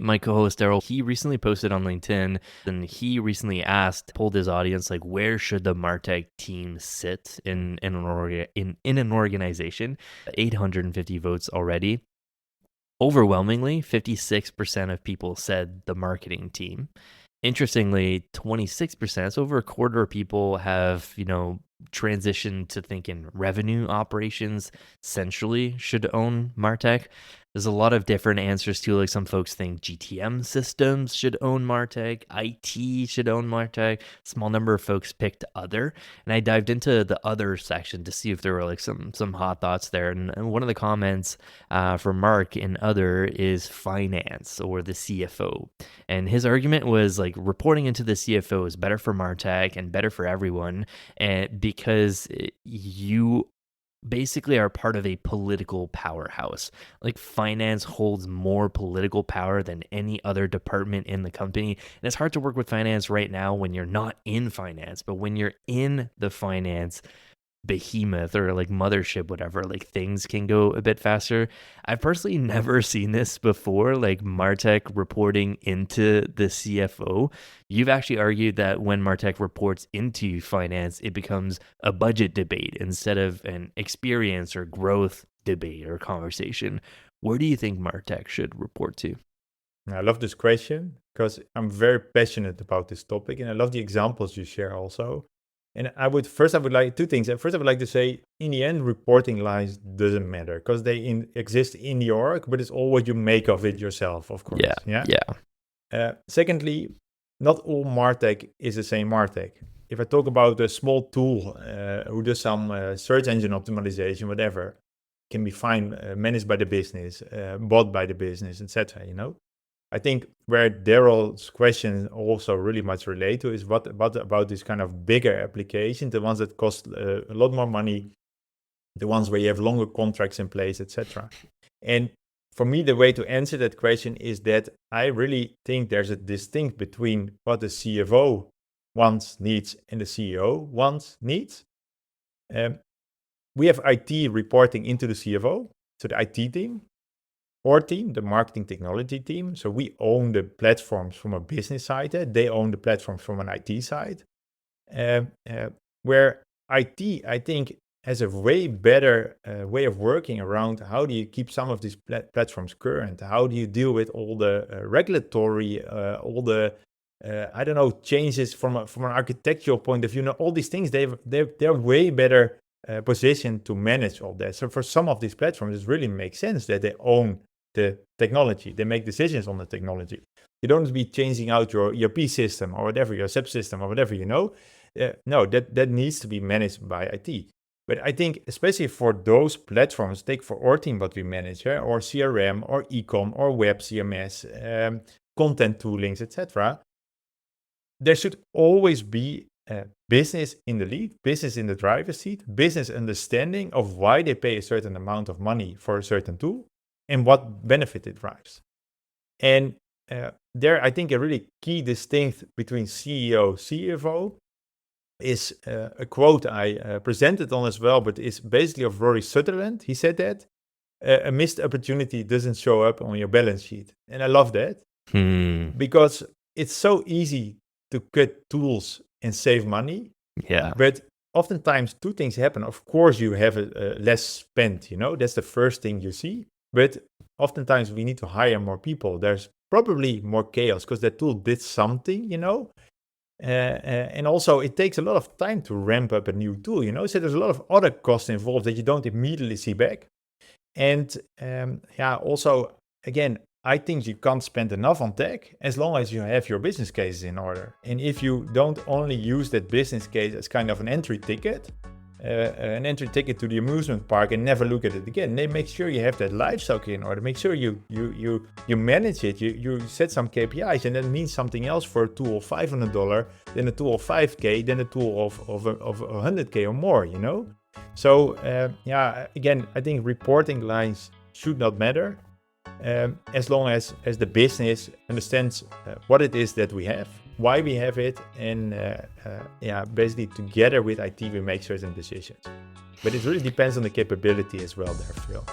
My co-host Daryl, he recently posted on LinkedIn and he recently polled his audience, like, where should the Martech team sit in an organization? 850 votes already. Overwhelmingly, 56% of people said the marketing team. Interestingly, 26%, so over a quarter of people have, transitioned to thinking revenue operations centrally should own Martech. There's a lot of different answers to, like, some folks think GTM systems should own Martech, IT should own Martech. Small number of folks picked other, and I dived into the other section to see if there were like some hot thoughts there. And one of the comments from Mark in other is finance or the CFO. And his argument was like reporting into the CFO is better for Martech and better for everyone, and because you basically are part of a political powerhouse. Like, finance holds more political power than any other department in the company. And it's hard to work with finance right now when you're not in finance, but when you're in the finance behemoth or like mothership, whatever, like, things can go a bit faster. I've personally never seen this before, like Martech reporting into the CFO. You've actually argued that when Martech reports into finance, it becomes a budget debate instead of an experience or growth debate or conversation. Where do you think Martech should report to? I love this question because I'm very passionate about this topic, and I love the examples you share also. And I would like two things. First, I would like to say, in the end, reporting lines doesn't matter because they exist in the org, but it's all what you make of it yourself, of course. Yeah. Secondly, not all Martech is the same Martech. If I talk about a small tool who does some search engine optimization, whatever, can be fine, managed by the business, bought by the business, etc. I think where Daryl's question also really much relate to is what about this kind of bigger applications, the ones that cost a lot more money, the ones where you have longer contracts in place, etc. And for me, the way to answer that question is that I really think there's a distinct between what the CFO wants, needs, and the CEO wants, needs. We have IT reporting into the CFO, so the IT team. Our team, the marketing technology team, so we own the platforms from a business side, they own the platforms from an IT side, where IT, I think, has a way better way of working around how do you keep some of these platforms current, how do you deal with all the regulatory, all the, changes from an architectural point of view, all these things, they're way better positioned to manage all that. So for some of these platforms, it really makes sense that they own the technology. They make decisions on the technology. You don't be changing out your ERP system or whatever, your SAP system or whatever, no, that needs to be managed by IT. But I think especially for those platforms, take for our team what we manage, or CRM or ecom or web CMS, content toolings, etc. There should always be business in the lead, business in the driver's seat, business understanding of why they pay a certain amount of money for a certain tool and what benefit it drives. And there, I think a really key distinct between CEO, CFO is a quote I presented on as well, but it's basically of Rory Sutherland. He said that a missed opportunity doesn't show up on your balance sheet. And I love that because it's so easy to cut tools and save money. Yeah. But oftentimes two things happen. Of course, you have less spent, that's the first thing you see. But oftentimes we need to hire more people. There's probably more chaos because that tool did something, and also it takes a lot of time to ramp up a new tool, So there's a lot of other costs involved that you don't immediately see back. And also, again, I think you can't spend enough on tech as long as you have your business cases in order. And if you don't only use that business case as kind of an entry ticket to the amusement park and never look at it again, they make sure you have that life cycle in order. Make sure you manage it. You set some KPIs, and that means something else for a tool of $500, then a tool of $5K, then a tool of $100K or more. So again, I think reporting lines should not matter. As long as the business understands what it is that we have, why we have it, and basically together with IT we make certain decisions. But it really depends on the capability as well there, Phil.